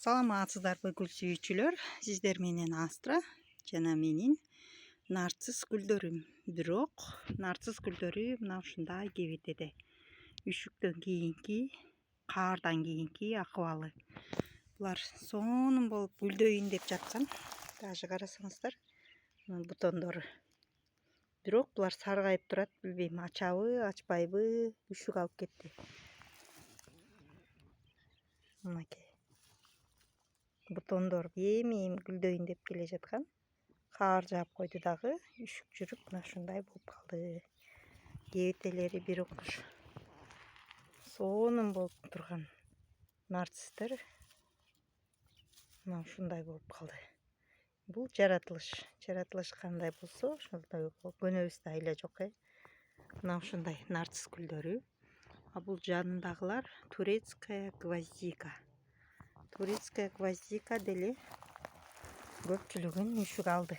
Саламатсыздарбы гүл сүйүүчүлөр, сиздер менен Астра жана менин нарцисс гүлдөрүм. Бирок нарцисс гүлдөрү мына ушундай кебетеде. Үшүктөн кийинки, каардан кийинки акыбалы. Булар сонун болуп гүлдөйүн деп жаткан. Даже карасаңыздар, бутондору. Бирок булар саргайып турат, билбейм, ачабы, ачпайбы, үшүк алып кетти. Мынакей. Бутондор эми гүлдөйүн деп келе жаткан. Каар жаап койду дагы, үшүк жүрүп мына ушундай болуп калды. Кебетелери бир окуш. Сонун болуп турган нарциссдер мына ушундай болуп калды. Бул жаратылыш кандай болсо ошондой көнөбүз да айла жок. Мына ушундай нарцисс гүлдөрү. А бул жанындагылар турецкая гвоздика. Турецкая гвоздика деле көпчүлүгүн үшүк алды.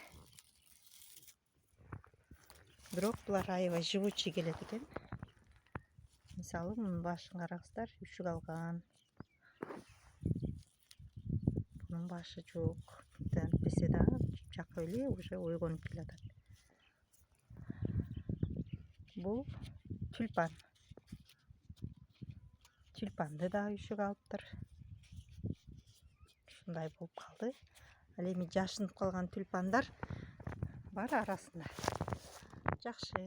Бирок булар аябай живучий келет экен. Мисалы, мунун башын караңыздар, үшүк алган. Бунун башы жок. Антпесе да жакып эле уже ойгонуп келатат. Бул тюльпан. Тюльпанды да үшүк алыптыр. Ушундай болуп калды. Ал эми жашынып калган тюльпандар бар арасында. Жакшы.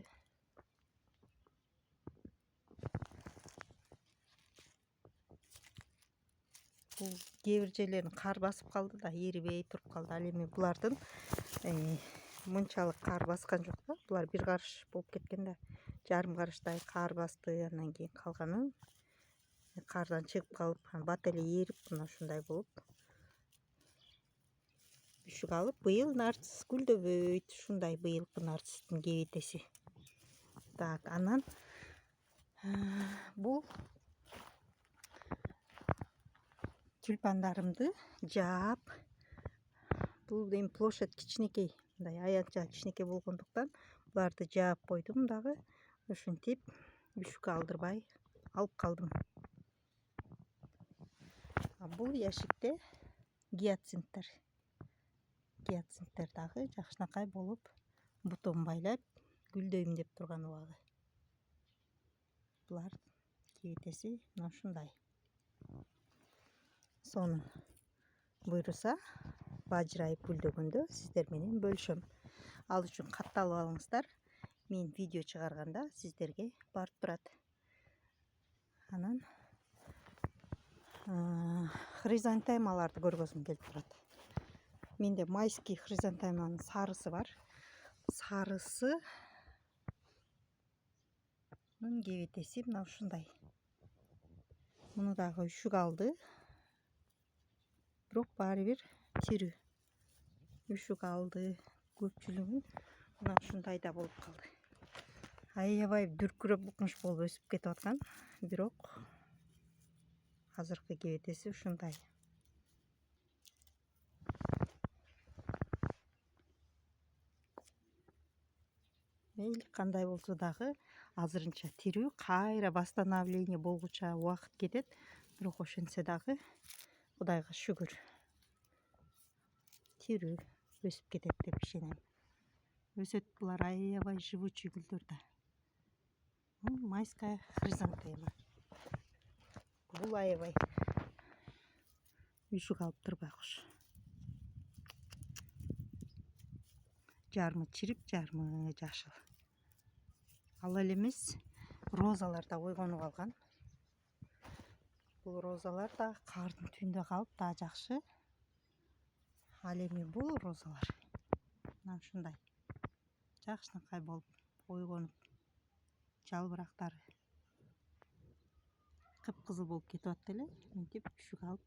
Бул кээ бир жерлерин кар басып калды да, эрибей туруп калды. Ал эми булардын мынчалык кар баскан жок да. Булар бир карыш болуп кеткен да. Жарым карыштай кар басты, андан кийин калганын кардан чыгып калып, бат эле эрип, мына ушундай болуп үшүк алып, быйыл нарцисс гүлдөбөйт. Ушундай быйылкы нарциссдин кебетеси. Так, анан бул тюльпандарымды жаап, бул эми площадь кичинекей, мындай аянтча кичинекей болгондуктан буларды жаап койдум дагы. Ушинтип үшүк алдырбай алып калдым. Бул яшикте гиацинттер. Гиацинттер дагы жакшынакай болуп, бутон байлап гүлдөйм деп турган убагы. Булар кебетеси мына ушундай. Сонун буйруса, бажырайып гүлдөгөндө сиздер менен бөлүшөм. Ал үчүн катталып алыңыздар. Мен видео чыгарганда сиздерге барып турат. Анан хризантемаларды көргөзүм келип турат. Менде майский хризантеманын сарысы бар. Сарысынын кебетеси мына ушундай. Муну дагы үшүк алды. Бирок баары бир тирүү. Үшүк алды. Көпчүлүгүн мына ушундай да болуп калды. Аябай дүркүрөп букмуш болуп өсүп кетип аткан. Бирок азыркы кебетеси ушундай. Мейли кандай болсо дагы азырынча тирүү, кайра восстановление болгуча убакыт кетет. Бирок ошентсе дагы Кудайга шүгүр. Тирүү өсүп кетет деп ишенем. Өсөт булар аябай живучий гүлдөр да. Майская хризантема. Бул аябай үшүк алып турбайкуш. Жармы чирип, жармы жашыл. Ал эле эмес, розалар да ойгонуп алган. Бул розалар да кардын түбүндө калып да жакшы. Ал эми бул розалар мына ушундай жакшынакай болуп ойгонуп, жалбырактары кыпкызыл болуп кетип атты эле. Мынтип үшүк алып,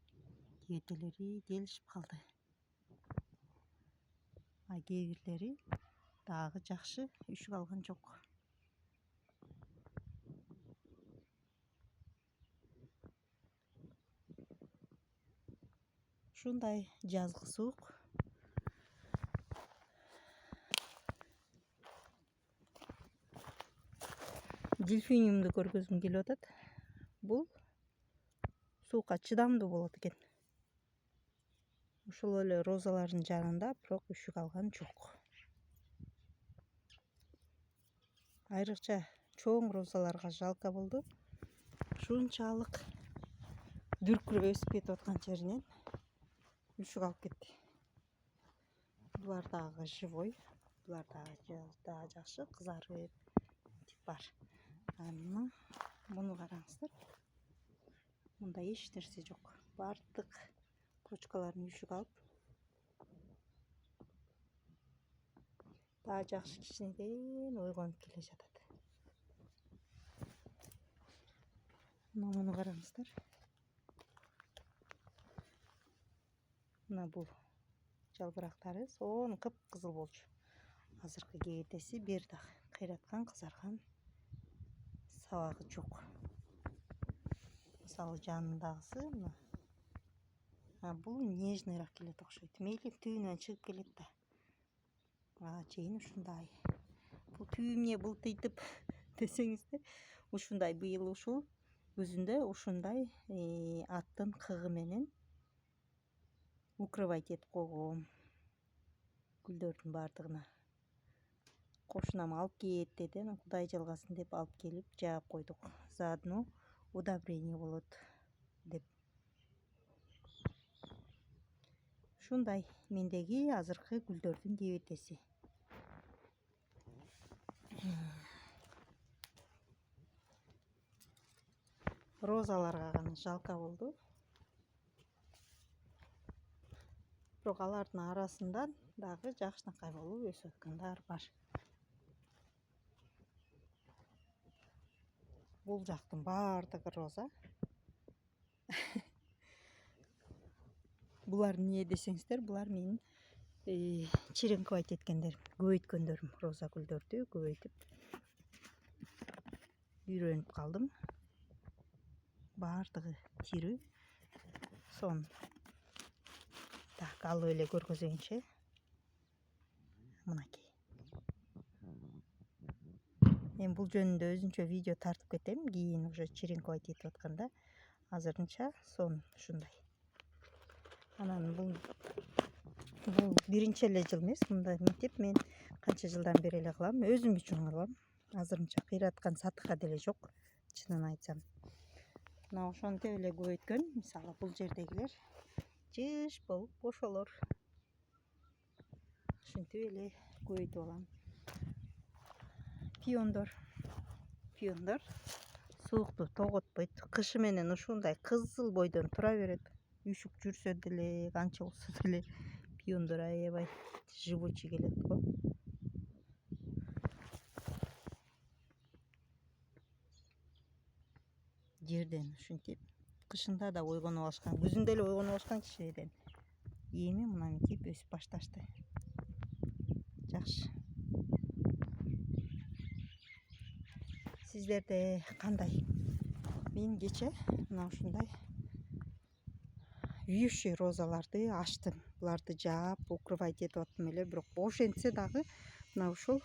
кебетелери келишип калды. А кээ бирлери дагы жакшы үшүк алган жок. Ушундай жазгы суук. Дельфиниумду көргөзүм келип атат. Бул суукка чыдамдуу болот экен. Ушул эле розалардын жанында бирок үшүк алган жок. Айрыкча чоң розаларга жалко болду. Ушунчалык дүркүрөп өсүп кетип аткан жеринен үшүк алып кетти. Булар дагы живой. Булар дагы жакшы кызарып тип бар. Муну караңыздар. Мында эч нерсе жок. Бардык почкаларын үшүк алып. Дагы жакшы кичинеден ойгонуп келе жатат. Муну караңыздар. Мына бул жалбырактары сонун кыпкызыл болчу. Азыркы кебетеси бир дагы кыйраткан, кызарган, сабагы жок. Мисалы жанындагысы мына. Бул нежныйраак келет окшойт. Мейли түбүнөн чыгып келет да. Чейин ушундай. Бул түбү эмне былтыйтып десеңиздер, ушундай быйыл ушул өзүндө ушундай аттын кыгы менен укрывать этип койгом. Гүлдөрдүн бардыгына. Кошунам алып кет деди, Кудай жалгасын деп алып келип жаап койдук. Заодно удобрение болот деп. Ушундай мендеги азыркы гүлдөрдүн кебетеси. Розаларга гана жалко болду. Бирок алардын арасында дагы жакшынакай болуп өсүп аткандар бар. Бул жактын бардыгы роза. Булар эмне десеңиздер, булар менин черенковать эткендерим, көбөйткөндөрүм. Роза гүлдөрдү көбөйтүп үйрөнүп калдым. Бардыгы тирүү. Сон так алып эле көргөзөйүнчү. Мынакей. Мен бул жөнүндө өзүнчө видео тартып кетем. Кийин уже черенковать этип атканда. Азырынча сон ушундай. Анан бул биринчи эле жыл эмес. Мындай мектеп мен канча жылдан бери эле кылам. Өзүм үчүн кылам. Азырынча кыйраткан сатыкка деле жок. Чынын айтсам. Мына ошентип эле көбөйткөн. Мисалы бул жердегилер жыш болуп ошолор. Ушинтип эле көбөйтүп алам. Пиондор суукту тоготпойт. Кышы менен ушундай кызыл бойдон тура берет. Үшүк жүрсө деле, канча болсо деле пиондор аябай живучий келет го. Жерден ушинтип кышында да ойгонуп алышкан, күзүндө эле ойгонуп алышкан кичинеден. Эми мына мынтип өсүп башташты. Жакшы. Сиздерде кандай? Мен кече мына ушундай үйүшү розаларды ачтым. Буларды жаап, укрывать этип аттым эле, бирок ошентсе дагы мына ушул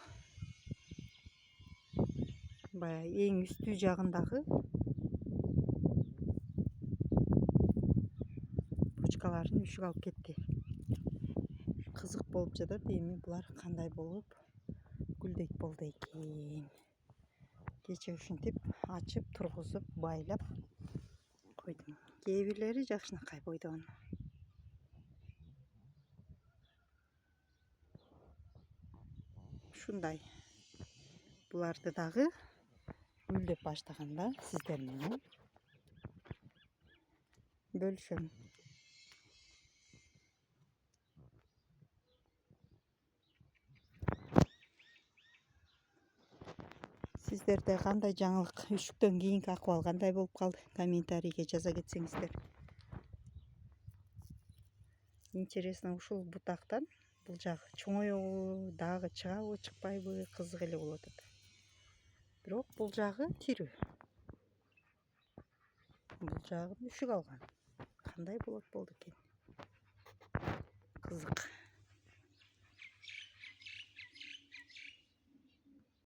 баягы эң үстү жагындагы почкаларын үшүк алып кетти. Кызык болуп жатат. Эми булар кандай болуп гүлдөйт болду экен. Кече ушинтип ачып, тургузуп, байлап койдум. Кээ бирлери жакшынакай бойдон. Ушундай. Буларды дагы гүлдөп баштаганда сиздер менен бөлүшөм. Сиздерде кандай жаңылык, үшүктөн кийинки акыбал кандай болуп калды? Комментарийге жаза кетсеңиздер. Интересно, ушул бутактан бул жагы чоңоебу, дагы чыгабы, чыкпайбы, кызык эле болуп атат. Бирок бул жагы тирүү. Бул жагы үшүк алган. Кандай болот болду экен? Кызык.